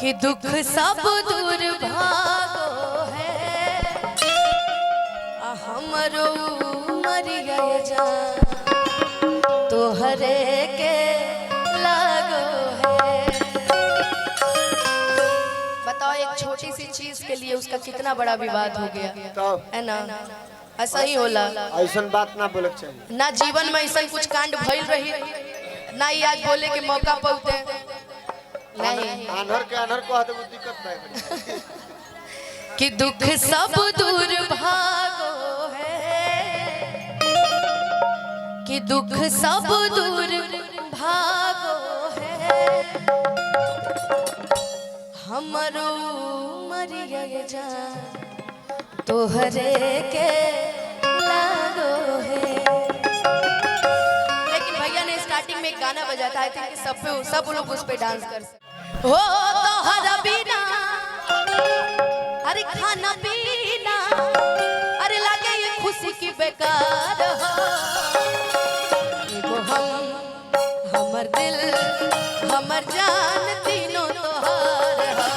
कि दुख सब दूर भागो है हमरो मरिया जान तोहरे के लागो है। बताओ एक छोटी सी चीज के लिए उसका कितना बड़ा विवाद हो गया है ना। ऐसा ही होला, ऐसा बात ना बोले चाहिए ना जीवन में ऐसा कुछ कांड भइल रही ना ही आज बोले के मौका पौते नहीं। आनहर के आनहर को आते दिक्कत नहीं कि दुख सब दूर भागो है कि दुख सब दूर भागो है हमरो मरिया जान तोहरे के लागो है। लेकिन भैया ने स्टार्टिंग में एक गाना बजाया था, आई थिंक सब लोग उस पे डांस कर सकते हो। तोहरा बिना अरे खाना पीना अरे लगे ये खुशी की बेकार हो। हमर दिल हमर जान तीनों तोहार हो।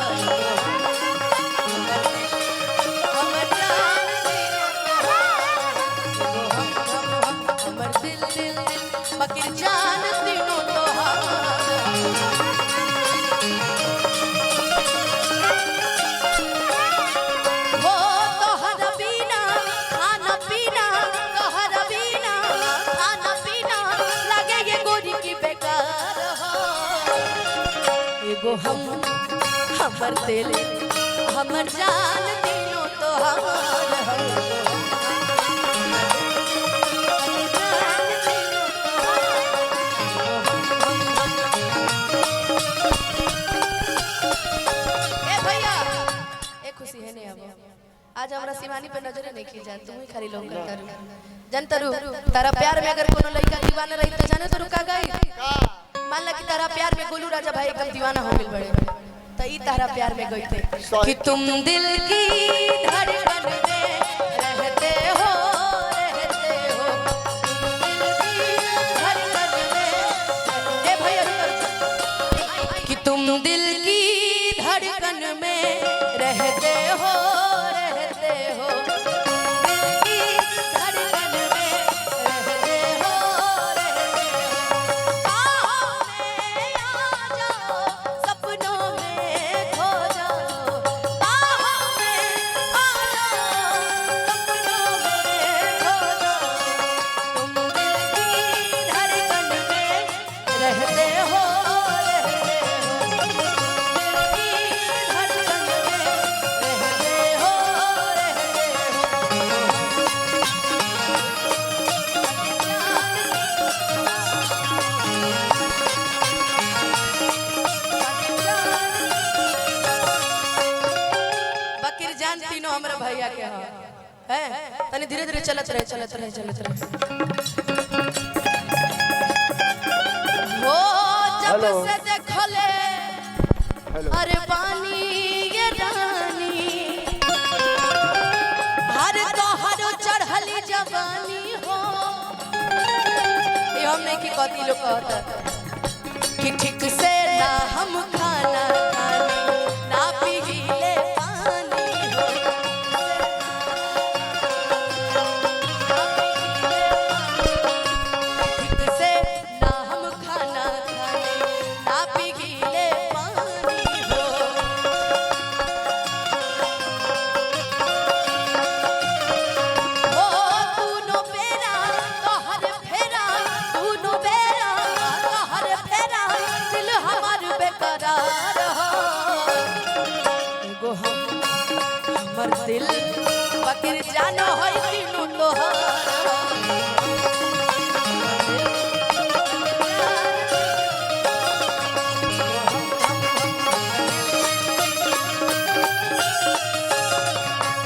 हमर जान तीनों तोहार हमर दिल दिल दिल फकीर जान तीनों तोहार। हमर दिल हमर जान तीनों तोहार भैया एक खुशी है नहीं। अब आज हमरा शिवानी पे नजरे नहीं खींचा, तुम ही खाली लोग करू जनतरू तारा प्यार में अगर कोनो लड़का दीवाना रही तो जाने तो रुका गई। मान ला कि तारा प्यार में गोलू राजा भाई एकदम दीवाना हो गइल बड़े तो ई तारा प्यार में गई थे कि तुम दिल की धड़कन में रहते हो ए भैया कि तुम दिल की धड़कन में रहते हो तीनों हमारे भैया के हैं तनी धीरे धीरे चलत रहे वो जब से देखले अरे पानी ये रानी हर तो हर चढ़ली जवानी हो। ये हम नहीं की कथी लोग कहता कि ठीक से ना हम खाना खाने ना पीले दिल फकीर जानो होई तीनों तोहार।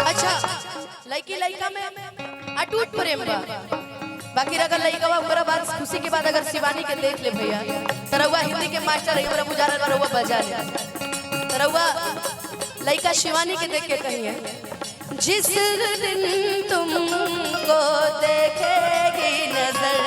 अच्छा लड़की लड़का में अटूट प्रेम बा बाकी अगर लड़का ओकरा बाद खुशी के बाद अगर शिवानी के देख ले भैया तरवा हिंदी के मास्टर है हमरा बुझारल बा बजा ले तरवा लड़का शिवानी के देख के कही है जिस दिन तुमको देखेगी नजर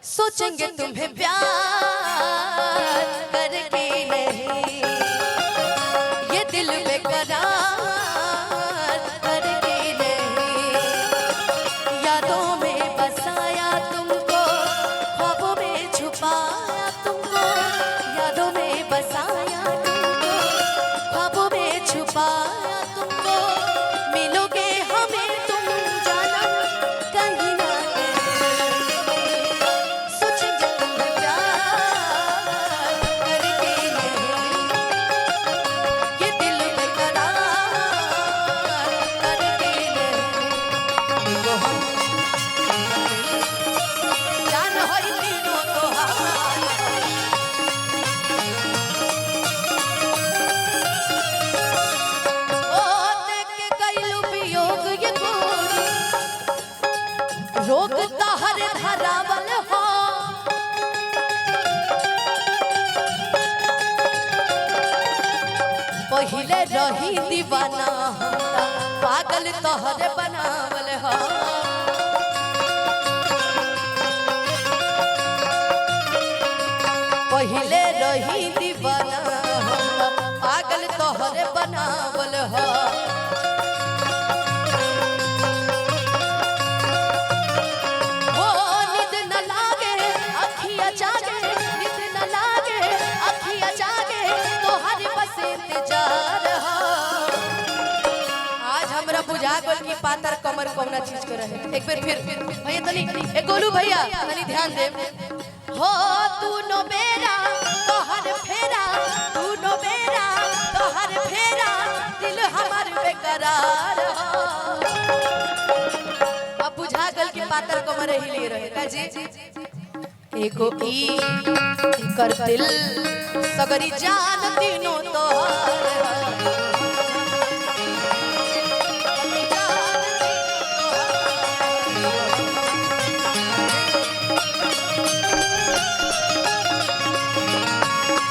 सोचेंगे तुम्हें प्यार करके नहीं, ये दिल बेकरार करके नहीं, यादों में बसाया तुमको, ख्वाबों में छुपाया तुमको, यादों में बसाया तुमको, ख्वाबों में छुपाया तुमको, मिलोगे हमें तुम जानम कहीं ना कहीं, सोचेंगे तुम्हें प्यार करके नहीं, ये दिल बेकरार करके नहीं, देखो हम जान होई तीनों तोहार, ओ देख के गइलू वियोग ये गोरी, रोग तहर धरावल हो, पहिले रही दीवाना हमरा, पागल तोहर बनावल हो, पहिले रही दीवाना हमरा, पागल तोहर बनावल हो, हो नींद न लागे अखियाँ जागे, नींद न लागे अखियाँ जागे, तोहर बस इंतजार हो, आज हमरा बुझा गल की पातर कमर कौना चीज के रहे, एक बार फिर भैया तनी ए गोलू भैया तनी ध्यान दे, हो तू नो बेरा तोहर फेरा, तू नो बेरा तोहर फेरा, दिल हमार बेकरार हो, अब बुझा गल के पातर कमर ही ले रहे का जी, एको ई कर दिल सगरी जान तीनों तोहार हो,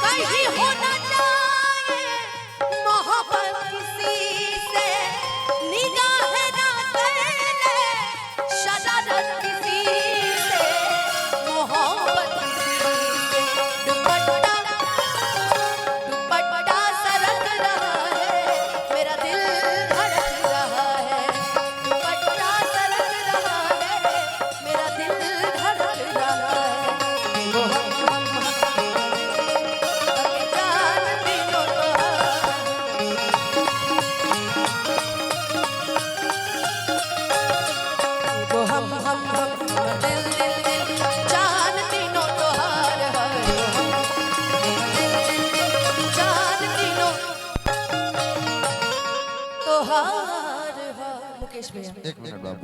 कहीं होना चाहिए मोहब्बत किसी से, निगाह ना पहले शरारत किसी से, मोहब्बत किसी से, दुपट्टा दुपट्टा सरक रहा है, मेरा दिल धड़क रहा है, दुपट्टा सरक रहा है, मेरा दिल धड़क रहा है, वो हम जान तीनों तोहार, वो हम दिल दिल दिल जान तीनों तोहार है, वो हम दिल दिल दिल जान तीनों तोहार है। मुकेश भैया एक मिनट बाबू।